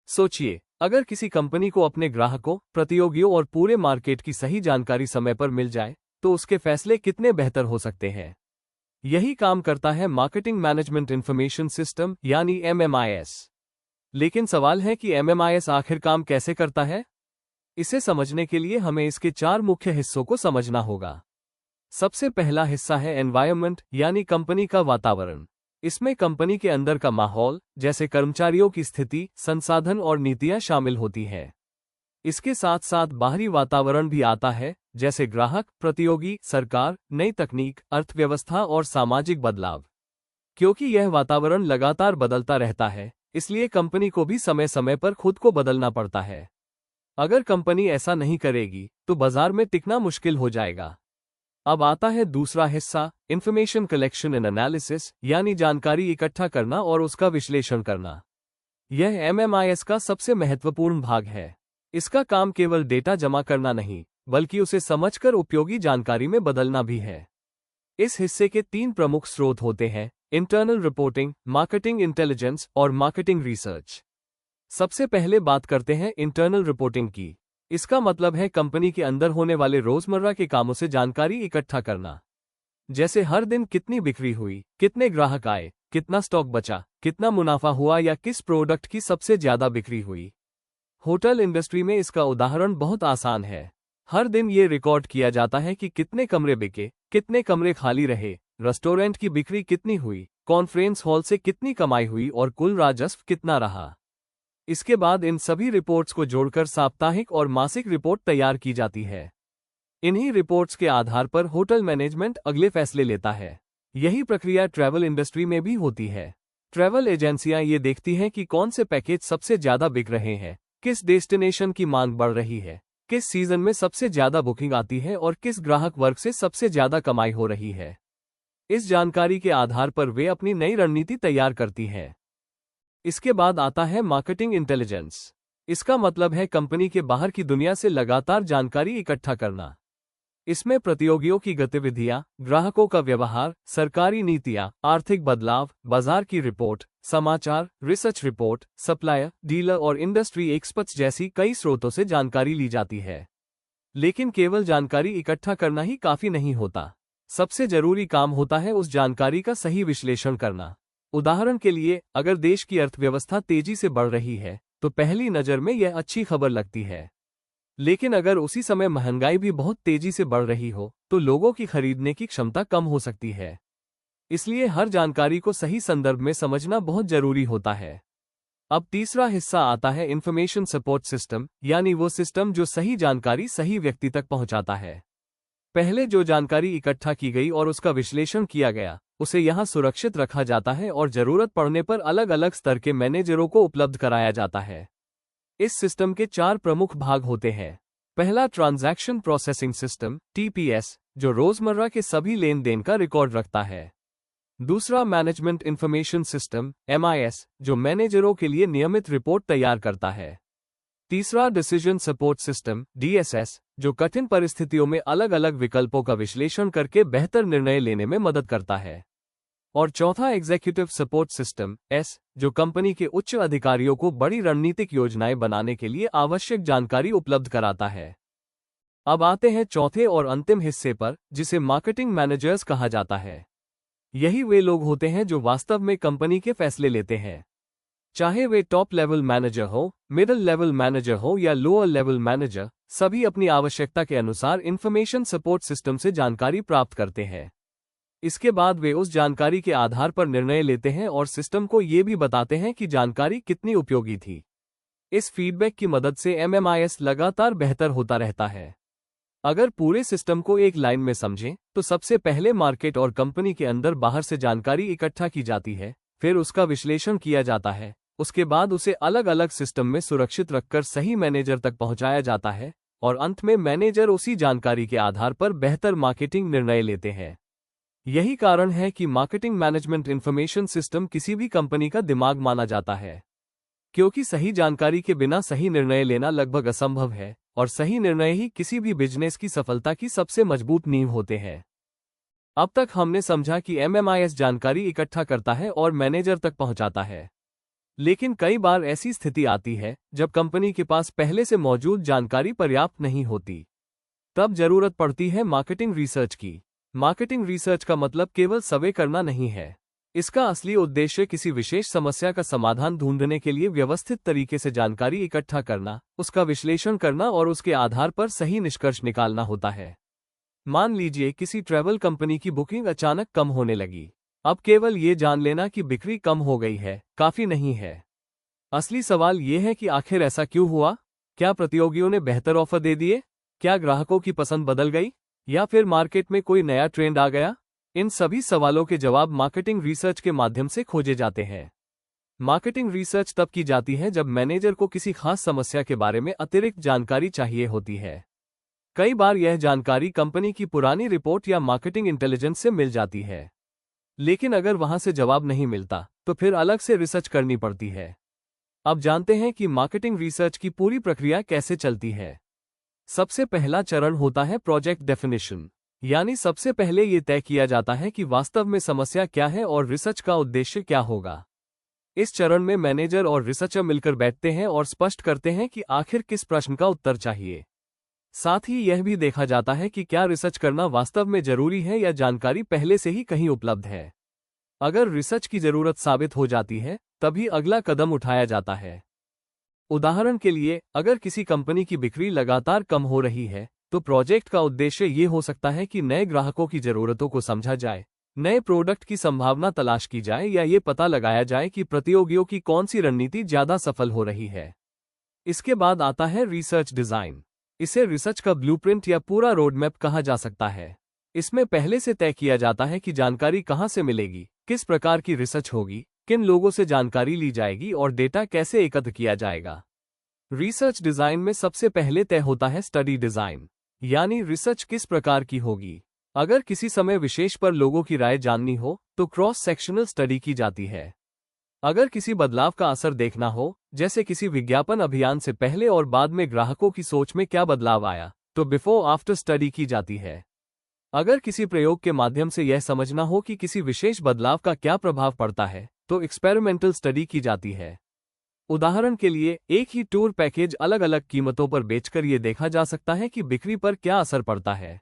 सोचिए, अगर किसी कंपनी को अपने ग्राहकों, प्रतियोगियों और पूरे मार्केट की सही जानकारी समय पर मिल जाए, तो उसके फैसले कितने बेहतर हो सकते हैं। यही काम करता है मार्केटिंग मैनेजमेंट इंफॉर्मेशन सिस्टम यानी MMIS। लेकिन सवाल है कि MMIS आखिर काम कैसे करता है? इसे समझने के लिए हमें इसके 4 मुख्य हिस्सों को समझना होगा। सबसे पहला हिस्सा है एनवायरनमेंट यानी कंपनी का वातावरण। इसमें कंपनी के अंदर का माहौल, जैसे कर्मचारियों की स्थिति, संसाधन और नीतियां शामिल होती हैं। इसके साथ साथ बाहरी वातावरण भी आता है, जैसे ग्राहक, प्रतियोगी, सरकार, नई तकनीक, अर्थव्यवस्था और सामाजिक बदलाव। क्योंकि यह वातावरण लगातार बदलता रहता है, इसलिए कंपनी को भी समय समय पर खुद को बदलना पड़ता है। अगर कंपनी ऐसा नहीं करेगी, तो बाजार में टिकना मुश्किल हो जाएगा। अब आता है दूसरा हिस्सा, इंफॉर्मेशन कलेक्शन एंड एनालिसिस यानी जानकारी इकट्ठा करना और उसका विश्लेषण करना। यह MMIS का सबसे महत्वपूर्ण भाग है। इसका काम केवल डेटा जमा करना नहीं, बल्कि उसे समझकर उपयोगी जानकारी में बदलना भी है। इस हिस्से के 3 प्रमुख स्रोत होते हैं: इंटरनल रिपोर्टिंग, मार्केटिंग इंटेलिजेंस और मार्केटिंग रिसर्च। सबसे पहले बात करते हैं इंटरनल रिपोर्टिंग की। इसका मतलब है कंपनी के अंदर होने वाले रोजमर्रा के कामों से जानकारी इकट्ठा करना। जैसे हर दिन कितनी बिक्री हुई, कितने ग्राहक आए, कितना स्टॉक बचा, कितना मुनाफा हुआ या किस प्रोडक्ट की सबसे ज्यादा बिक्री हुई। होटल इंडस्ट्री में इसका उदाहरण बहुत आसान है। हर दिन ये रिकॉर्ड किया जाता है कि कितने कमरे बिके, कितने कमरे खाली रहे, रेस्टोरेंट की बिक्री कितनी हुई, कॉन्फ्रेंस हॉल से कितनी कमाई हुई और कुल राजस्व कितना रहा। इसके बाद इन सभी रिपोर्ट्स को जोड़कर साप्ताहिक और मासिक रिपोर्ट तैयार की जाती है। इन्हीं रिपोर्ट्स के आधार पर होटल मैनेजमेंट अगले फैसले लेता है। यही प्रक्रिया ट्रैवल इंडस्ट्री में भी होती है। ट्रैवल एजेंसियां ये देखती हैं कि कौन से पैकेज सबसे ज्यादा बिक रहे हैं, किस डेस्टिनेशन की मांग बढ़ रही है, किस सीजन में सबसे ज्यादा बुकिंग आती है और किस ग्राहक वर्ग से सबसे ज्यादा कमाई हो रही है। इस जानकारी के आधार पर वे अपनी नई रणनीति तैयार करती हैं। इसके बाद आता है मार्केटिंग इंटेलिजेंस। इसका मतलब है कंपनी के बाहर की दुनिया से लगातार जानकारी इकट्ठा करना। इसमें प्रतियोगियों की गतिविधियां, ग्राहकों का व्यवहार, सरकारी नीतियां, आर्थिक बदलाव, बाजार की रिपोर्ट, समाचार, रिसर्च रिपोर्ट, सप्लायर, डीलर और इंडस्ट्री एक्सपर्ट्स जैसी कई स्रोतों से जानकारी ली जाती है। लेकिन केवल जानकारी इकट्ठा करना ही काफी नहीं होता। सबसे जरूरी काम होता है उस जानकारी का सही विश्लेषण करना। उदाहरण के लिए, अगर देश की अर्थव्यवस्था तेजी से बढ़ रही है, तो पहली नज़र में यह अच्छी खबर लगती है। लेकिन अगर उसी समय महंगाई भी बहुत तेजी से बढ़ रही हो, तो लोगों की खरीदने की क्षमता कम हो सकती है। इसलिए हर जानकारी को सही संदर्भ में समझना बहुत जरूरी होता है। अब तीसरा हिस्सा आता है इंफॉर्मेशन सपोर्ट सिस्टम, यानी वो सिस्टम जो सही जानकारी सही व्यक्ति तक पहुंचाता है। पहले जो जानकारी इकट्ठा की गई और उसका विश्लेषण किया गया, उसे यहां सुरक्षित रखा जाता है और जरूरत पड़ने पर अलग अलग स्तर के मैनेजरों को उपलब्ध कराया जाता है। इस सिस्टम के 4 प्रमुख भाग होते हैं। पहला ट्रांजैक्शन प्रोसेसिंग सिस्टम TPS, जो रोजमर्रा के सभी लेन देन का रिकॉर्ड रखता है। दूसरा मैनेजमेंट इंफॉर्मेशन सिस्टम MIS, जो मैनेजरों के लिए नियमित रिपोर्ट तैयार करता है। तीसरा डिसीजन सपोर्ट सिस्टम DSS, जो कठिन परिस्थितियों में अलग अलग विकल्पों का विश्लेषण करके बेहतर निर्णय लेने में मदद करता है। और चौथा एग्जीक्यूटिव सपोर्ट सिस्टम S, जो कंपनी के उच्च अधिकारियों को बड़ी रणनीतिक योजनाएं बनाने के लिए आवश्यक जानकारी उपलब्ध कराता है। अब आते हैं चौथे और अंतिम हिस्से पर, जिसे मार्केटिंग मैनेजर्स कहा जाता है। यही वे लोग होते हैं जो वास्तव में कंपनी के फैसले लेते हैं। चाहे वे टॉप लेवल मैनेजर हो, मिडिल लेवल मैनेजर हो या लोअर लेवल मैनेजर, सभी अपनी आवश्यकता के अनुसार इंफॉर्मेशन सपोर्ट सिस्टम से जानकारी प्राप्त करते हैं। इसके बाद वे उस जानकारी के आधार पर निर्णय लेते हैं और सिस्टम को ये भी बताते हैं कि जानकारी कितनी उपयोगी थी। इस फीडबैक की मदद से MMIS लगातार बेहतर होता रहता है। अगर पूरे सिस्टम को एक लाइन में समझें, तो सबसे पहले मार्केट और कंपनी के अंदर बाहर से जानकारी इकट्ठा की जाती है, फिर उसका विश्लेषण किया जाता है, उसके बाद उसे अलग अलग सिस्टम में सुरक्षित रखकर सही मैनेजर तक पहुंचाया जाता है, और अंत में मैनेजर उसी जानकारी के आधार पर बेहतर मार्केटिंग निर्णय लेते हैं। यही कारण है कि मार्केटिंग मैनेजमेंट इंफॉर्मेशन सिस्टम किसी भी कंपनी का दिमाग माना जाता है, क्योंकि सही जानकारी के बिना सही निर्णय लेना लगभग असंभव है, और सही निर्णय ही किसी भी बिजनेस की सफलता की सबसे मजबूत नींव होते हैं। अब तक हमने समझा कि MMIS जानकारी इकट्ठा करता है और मैनेजर तक पहुंचाता है। लेकिन कई बार ऐसी स्थिति आती है जब कंपनी के पास पहले से मौजूद जानकारी पर्याप्त नहीं होती। तब जरूरत पड़ती है मार्केटिंग रिसर्च की। मार्केटिंग रिसर्च का मतलब केवल सर्वे करना नहीं है। इसका असली उद्देश्य किसी विशेष समस्या का समाधान ढूंढने के लिए व्यवस्थित तरीके से जानकारी इकट्ठा करना, उसका विश्लेषण करना और उसके आधार पर सही निष्कर्ष निकालना होता है। मान लीजिए किसी ट्रैवल कंपनी की बुकिंग अचानक कम होने लगी। अब केवल ये जान लेना कि बिक्री कम हो गई है काफी नहीं है। असली सवाल ये है कि आखिर ऐसा क्यों हुआ? क्या प्रतियोगियों ने बेहतर ऑफर दे दिए? क्या ग्राहकों की पसंद बदल गई? या फिर मार्केट में कोई नया ट्रेंड आ गया? इन सभी सवालों के जवाब मार्केटिंग रिसर्च के माध्यम से खोजे जाते हैं। मार्केटिंग रिसर्च तब की जाती है जब मैनेजर को किसी खास समस्या के बारे में अतिरिक्त जानकारी चाहिए होती है। कई बार यह जानकारी कंपनी की पुरानी रिपोर्ट या मार्केटिंग इंटेलिजेंस से मिल जाती है। लेकिन अगर वहां से जवाब नहीं मिलता तो फिर अलग से रिसर्च करनी पड़ती है। अब जानते हैं कि मार्केटिंग रिसर्च की पूरी प्रक्रिया कैसे चलती है। सबसे पहला चरण होता है प्रोजेक्ट डेफिनेशन, यानी सबसे पहले ये तय किया जाता है कि वास्तव में समस्या क्या है और रिसर्च का उद्देश्य क्या होगा। इस चरण में मैनेजर और रिसर्चर मिलकर बैठते हैं और स्पष्ट करते हैं कि आखिर किस प्रश्न का उत्तर चाहिए। साथ ही यह भी देखा जाता है कि क्या रिसर्च करना वास्तव में जरूरी है या जानकारी पहले से ही कहीं उपलब्ध है। अगर रिसर्च की जरूरत साबित हो जाती है तभी अगला कदम उठाया जाता है। उदाहरण के लिए, अगर किसी कंपनी की बिक्री लगातार कम हो रही है तो प्रोजेक्ट का उद्देश्य ये हो सकता है कि नए ग्राहकों की जरूरतों को समझा जाए, नए प्रोडक्ट की संभावना तलाश की जाए या ये पता लगाया जाए कि प्रतियोगियों की कौन सी रणनीति ज्यादा सफल हो रही है। इसके बाद आता है रिसर्च डिजाइन। इसे रिसर्च का ब्लूप्रिंट या पूरा रोडमैप कहा जा सकता है। इसमें पहले से तय किया जाता है कि जानकारी कहां से मिलेगी, किस प्रकार की रिसर्च होगी, किन लोगों से जानकारी ली जाएगी और डेटा कैसे एकत्र किया जाएगा। रिसर्च डिजाइन में सबसे पहले तय होता है स्टडी डिजाइन, यानी रिसर्च किस प्रकार की होगी। अगर किसी समय विशेष पर लोगों की राय जाननी हो तो क्रॉस सेक्शनल स्टडी की जाती है। अगर किसी बदलाव का असर देखना हो, जैसे किसी विज्ञापन अभियान से पहले और बाद में ग्राहकों की सोच में क्या बदलाव आया, तो बिफोर आफ्टर स्टडी की जाती है। अगर किसी प्रयोग के माध्यम से यह समझना हो कि किसी विशेष बदलाव का क्या प्रभाव पड़ता है तो एक्सपेरिमेंटल स्टडी की जाती है। उदाहरण के लिए, एक ही टूर पैकेज अलग अलग कीमतों पर बेचकर यह देखा जा सकता है कि बिक्री पर क्या असर पड़ता है।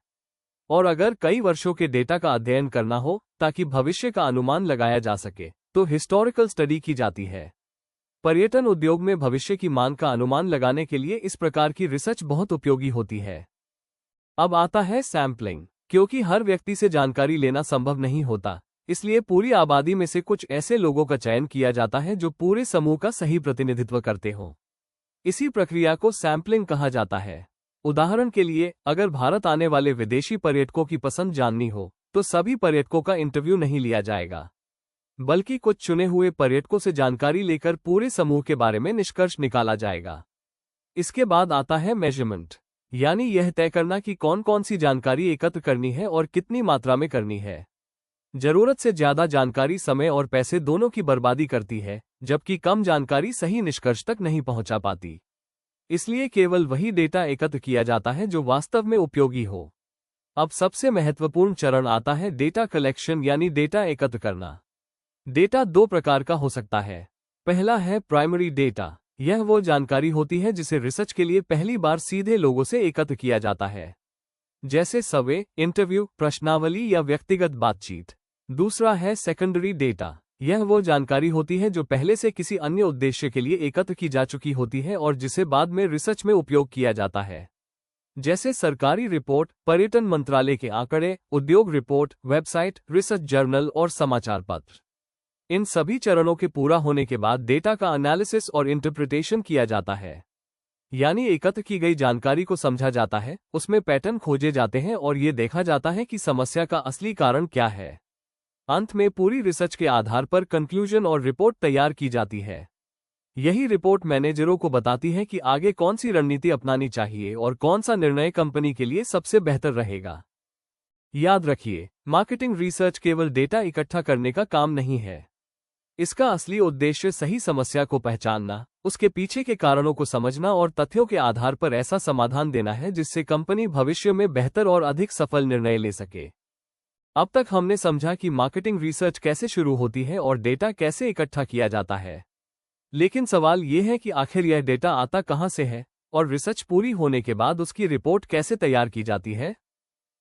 और अगर कई वर्षों के डेटा का अध्ययन करना हो ताकि भविष्य का अनुमान लगाया जा सके तो हिस्टोरिकल स्टडी की जाती है। पर्यटन उद्योग में भविष्य की मांग का अनुमान लगाने के लिए इस प्रकार की रिसर्च बहुत उपयोगी होती है। अब आता है सैम्पलिंग। क्योंकि हर व्यक्ति से जानकारी लेना संभव नहीं होता, इसलिए पूरी आबादी में से कुछ ऐसे लोगों का चयन किया जाता है जो पूरे समूह का सही प्रतिनिधित्व करते हों। इसी प्रक्रिया को सैम्पलिंग कहा जाता है। उदाहरण के लिए, अगर भारत आने वाले विदेशी पर्यटकों की पसंद जाननी हो तो सभी पर्यटकों का इंटरव्यू नहीं लिया जाएगा, बल्कि कुछ चुने हुए पर्यटकों से जानकारी लेकर पूरे समूह के बारे में निष्कर्ष निकाला जाएगा। इसके बाद आता है मेजरमेंट, यानी यह तय करना कि कौन कौन सी जानकारी एकत्र करनी है और कितनी मात्रा में करनी है। जरूरत से ज्यादा जानकारी समय और पैसे दोनों की बर्बादी करती है, जबकि कम जानकारी सही निष्कर्ष तक नहीं पहुंचा पाती। इसलिए केवल वही डेटा एकत्र किया जाता है जो वास्तव में उपयोगी हो। अब सबसे महत्वपूर्ण चरण आता है डेटा कलेक्शन, यानी डेटा एकत्र करना। डेटा दो प्रकार का हो सकता है। पहला है प्राइमरी डेटा। यह वो जानकारी होती है जिसे रिसर्च के लिए पहली बार सीधे लोगों से एकत्र किया जाता है, जैसे सर्वे, इंटरव्यू, प्रश्नावली या व्यक्तिगत बातचीत। दूसरा है सेकेंडरी डेटा। यह वो जानकारी होती है जो पहले से किसी अन्य उद्देश्य के लिए एकत्र की जा चुकी होती है और जिसे बाद में रिसर्च में उपयोग किया जाता है, जैसे सरकारी रिपोर्ट, पर्यटन मंत्रालय के आंकड़े, उद्योग रिपोर्ट, वेबसाइट, रिसर्च जर्नल और समाचार पत्र। इन सभी चरणों के पूरा होने के बाद डेटा का एनालिसिस और इंटरप्रिटेशन किया जाता है, यानी एकत्र की गई जानकारी को समझा जाता है, उसमें पैटर्न खोजे जाते हैं और ये देखा जाता है कि समस्या का असली कारण क्या है। अंत में पूरी रिसर्च के आधार पर कंक्लूजन और रिपोर्ट तैयार की जाती है। यही रिपोर्ट मैनेजरों को बताती है कि आगे कौन सी रणनीति अपनानी चाहिए और कौन सा निर्णय कंपनी के लिए सबसे बेहतर रहेगा। याद रखिए, मार्केटिंग रिसर्च केवल डेटा इकट्ठा करने का काम नहीं है। इसका असली उद्देश्य सही समस्या को पहचानना, उसके पीछे के कारणों को समझना और तथ्यों के आधार पर ऐसा समाधान देना है जिससे कंपनी भविष्य में बेहतर और अधिक सफल निर्णय ले सके। अब तक हमने समझा कि मार्केटिंग रिसर्च कैसे शुरू होती है और डेटा कैसे इकट्ठा किया जाता है। लेकिन सवाल ये है कि आखिर यह डेटा आता कहाँ से है और रिसर्च पूरी होने के बाद उसकी रिपोर्ट कैसे तैयार की जाती है।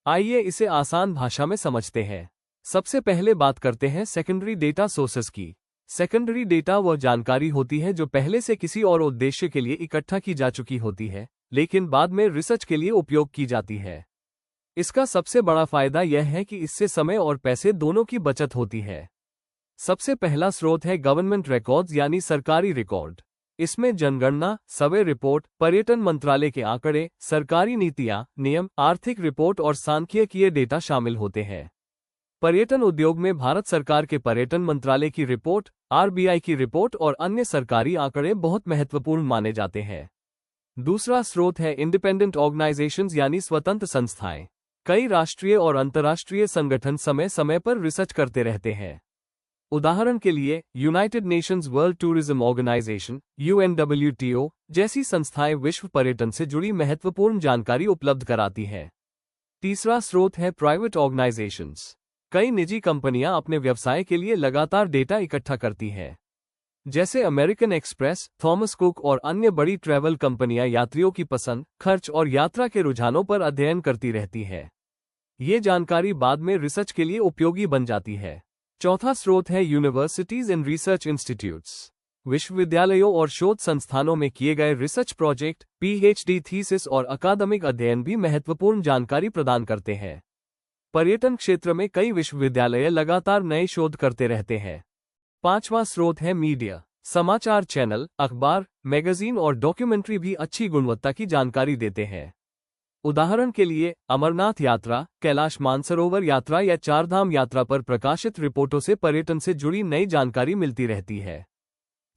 आइए इसे आसान भाषा में समझते हैं। सबसे पहले बात करते हैं सेकेंडरी डेटा सोर्सेस की। सेकेंडरी डेटा वह जानकारी होती है जो पहले से किसी और उद्देश्य के लिए इकट्ठा की जा चुकी होती है, लेकिन बाद में रिसर्च के लिए उपयोग की जाती है। इसका सबसे बड़ा फायदा यह है कि इससे समय और पैसे दोनों की बचत होती है। सबसे पहला स्रोत है गवर्नमेंट रिकॉर्ड्स यानी सरकारी रिकॉर्ड। इसमें जनगणना, सर्वे रिपोर्ट, पर्यटन मंत्रालय के आंकड़े, सरकारी नीतियां, नियम, आर्थिक रिपोर्ट और सांख्यिकीय डेटा शामिल होते हैं। पर्यटन उद्योग में भारत सरकार के पर्यटन मंत्रालय की रिपोर्ट, आरबीआई की रिपोर्ट और अन्य सरकारी आंकड़े बहुत महत्वपूर्ण माने जाते हैं। दूसरा स्रोत है इंडिपेंडेंट ऑर्गेनाइजेशंस यानी स्वतंत्र संस्थाएं। कई राष्ट्रीय और अंतर्राष्ट्रीय संगठन समय समय पर रिसर्च करते रहते हैं। उदाहरण के लिए United Nations World Tourism Organization (UNWTO) जैसी संस्थाएं विश्व पर्यटन से जुड़ी महत्वपूर्ण जानकारी उपलब्ध कराती हैं। तीसरा स्रोत है प्राइवेट ऑर्गेनाइजेशंस। कई निजी कंपनियां अपने व्यवसाय के लिए लगातार डेटा इकट्ठा करती हैं। जैसे अमेरिकन एक्सप्रेस, थॉमस कुक और अन्य बड़ी ट्रैवल कंपनियां यात्रियों की पसंद, खर्च और यात्रा के रुझानों पर अध्ययन करती रहती है। ये जानकारी बाद में रिसर्च के लिए उपयोगी बन जाती है। चौथा स्रोत है यूनिवर्सिटीज एंड रिसर्च इंस्टीट्यूट्स। विश्वविद्यालयों और शोध संस्थानों में किए गए रिसर्च प्रोजेक्ट, PhD थीसिस और अकादमिक अध्ययन भी महत्वपूर्ण जानकारी प्रदान करते हैं। पर्यटन क्षेत्र में कई विश्वविद्यालय लगातार नए शोध करते रहते हैं। पांचवा स्रोत है मीडिया। समाचार चैनल, अखबार, मैगजीन और डॉक्यूमेंट्री भी अच्छी गुणवत्ता की जानकारी देते हैं। उदाहरण के लिए अमरनाथ यात्रा, कैलाश मानसरोवर यात्रा या चारधाम यात्रा पर प्रकाशित रिपोर्टों से पर्यटन से जुड़ी नई जानकारी मिलती रहती है।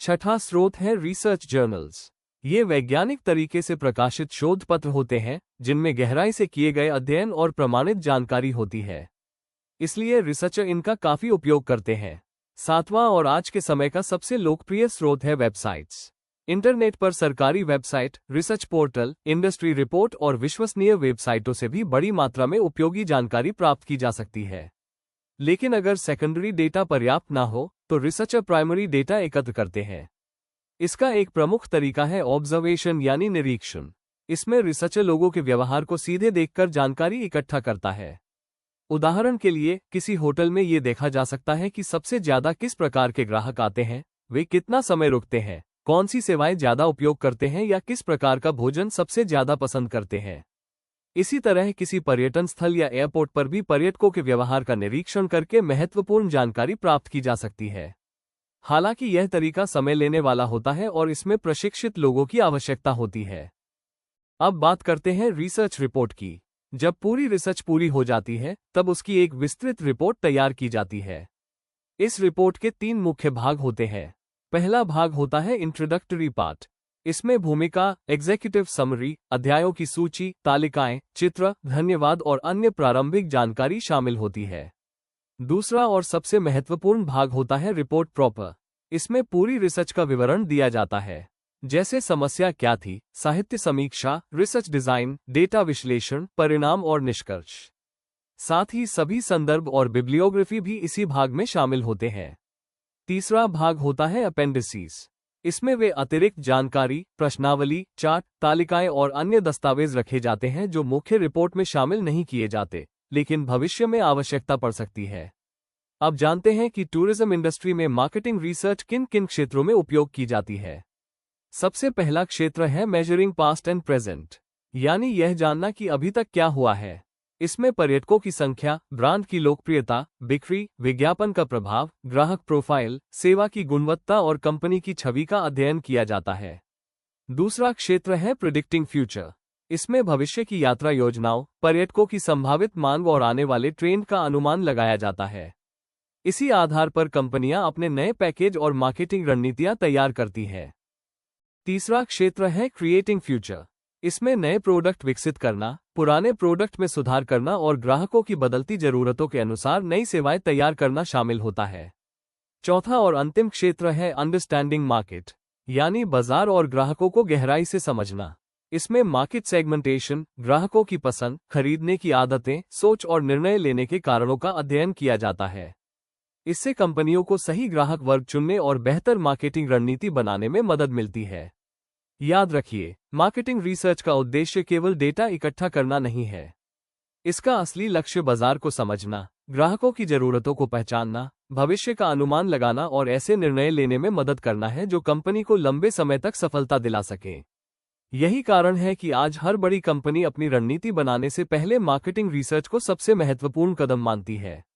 छठा स्रोत है रिसर्च जर्नल्स। ये वैज्ञानिक तरीके से प्रकाशित शोध पत्र होते हैं जिनमें गहराई से किए गए अध्ययन और प्रमाणित जानकारी होती है, इसलिए रिसर्चर इनका काफी उपयोग करते हैं। सातवां और आज के समय का सबसे लोकप्रिय स्रोत है वेबसाइट्स। इंटरनेट पर सरकारी website, research portal, industry report और विश्वसनीय वेबसाइटों से भी बड़ी मात्रा में उपयोगी जानकारी प्राप्त की जा सकती है। लेकिन अगर सेकेंडरी डेटा पर्याप्त ना हो तो रिसर्चर प्राइमरी डेटा एकत्र करते हैं। इसका एक प्रमुख तरीका है ऑब्जर्वेशन यानी निरीक्षण। इसमें रिसर्चर लोगों के व्यवहार को सीधे देखकर जानकारी इकट्ठा करता है। उदाहरण के लिए किसी होटल में ये देखा जा सकता है कि सबसे ज्यादा किस प्रकार के ग्राहक आते हैं, वे कितना समय रुकते हैं, कौन सी सेवाएं ज्यादा उपयोग करते हैं या किस प्रकार का भोजन सबसे ज्यादा पसंद करते हैं। इसी तरह किसी पर्यटन स्थल या एयरपोर्ट पर भी पर्यटकों के व्यवहार का निरीक्षण करके महत्वपूर्ण जानकारी प्राप्त की जा सकती है। हालांकि यह तरीका समय लेने वाला होता है और इसमें प्रशिक्षित लोगों की आवश्यकता होती है। अब बात करते हैं रिसर्च रिपोर्ट की। जब पूरी रिसर्च पूरी हो जाती है तब उसकी एक विस्तृत रिपोर्ट तैयार की जाती है। इस रिपोर्ट के 3 मुख्य भाग होते हैं। पहला भाग होता है इंट्रोडक्टरी पार्ट। इसमें भूमिका, एग्जीक्यूटिव समरी, अध्यायों की सूची, तालिकाएं, चित्र, धन्यवाद और अन्य प्रारंभिक जानकारी शामिल होती है। दूसरा और सबसे महत्वपूर्ण भाग होता है रिपोर्ट प्रॉपर। इसमें पूरी रिसर्च का विवरण दिया जाता है, जैसे समस्या क्या थी, साहित्य समीक्षा, रिसर्च डिजाइन, डेटा विश्लेषण, परिणाम और निष्कर्ष। साथ ही सभी संदर्भ और बिब्लियोग्राफी भी इसी भाग में शामिल होते हैं। तीसरा भाग होता है अपेंडिसेस। इसमें वे अतिरिक्त जानकारी, प्रश्नावली, चार्ट, तालिकाएं और अन्य दस्तावेज रखे जाते हैं जो मुख्य रिपोर्ट में शामिल नहीं किए जाते, लेकिन भविष्य में आवश्यकता पड़ सकती है। अब जानते हैं कि टूरिज्म इंडस्ट्री में मार्केटिंग रिसर्च किन किन क्षेत्रों में उपयोग की जाती है। सबसे पहला क्षेत्र है मेजरिंग पास्ट एंड प्रेजेंट, यानी यह जानना कि अभी तक क्या हुआ है। इसमें पर्यटकों की संख्या, ब्रांड की लोकप्रियता, बिक्री, विज्ञापन का प्रभाव, ग्राहक प्रोफाइल, सेवा की गुणवत्ता और कंपनी की छवि का अध्ययन किया जाता है। दूसरा क्षेत्र है प्रिडिक्टिंग फ्यूचर। इसमें भविष्य की यात्रा योजनाओं, पर्यटकों की संभावित मांग और आने वाले ट्रेंड का अनुमान लगाया जाता है। इसी आधार पर कंपनियां अपने नए पैकेज और मार्केटिंग रणनीतियां तैयार करती हैं। तीसरा क्षेत्र है क्रिएटिंग फ्यूचर। इसमें नए प्रोडक्ट विकसित करना, पुराने प्रोडक्ट में सुधार करना और ग्राहकों की बदलती जरूरतों के अनुसार नई सेवाएं तैयार करना शामिल होता है। चौथा और अंतिम क्षेत्र है अंडरस्टैंडिंग मार्केट, यानी बाजार और ग्राहकों को गहराई से समझना। इसमें मार्केट सेगमेंटेशन, ग्राहकों की पसंद, खरीदने की आदतें, सोच और निर्णय लेने के कारणों का अध्ययन किया जाता है। इससे कंपनियों को सही ग्राहक वर्ग चुनने और बेहतर मार्केटिंग रणनीति बनाने में मदद मिलती है। याद रखिए, मार्केटिंग रिसर्च का उद्देश्य केवल डेटा इकट्ठा करना नहीं है। इसका असली लक्ष्य बाजार को समझना, ग्राहकों की जरूरतों को पहचानना, भविष्य का अनुमान लगाना और ऐसे निर्णय लेने में मदद करना है जो कंपनी को लंबे समय तक सफलता दिला सके। यही कारण है कि आज हर बड़ी कंपनी अपनी रणनीति बनाने से पहले मार्केटिंग रिसर्च को सबसे महत्वपूर्ण कदम मानती है।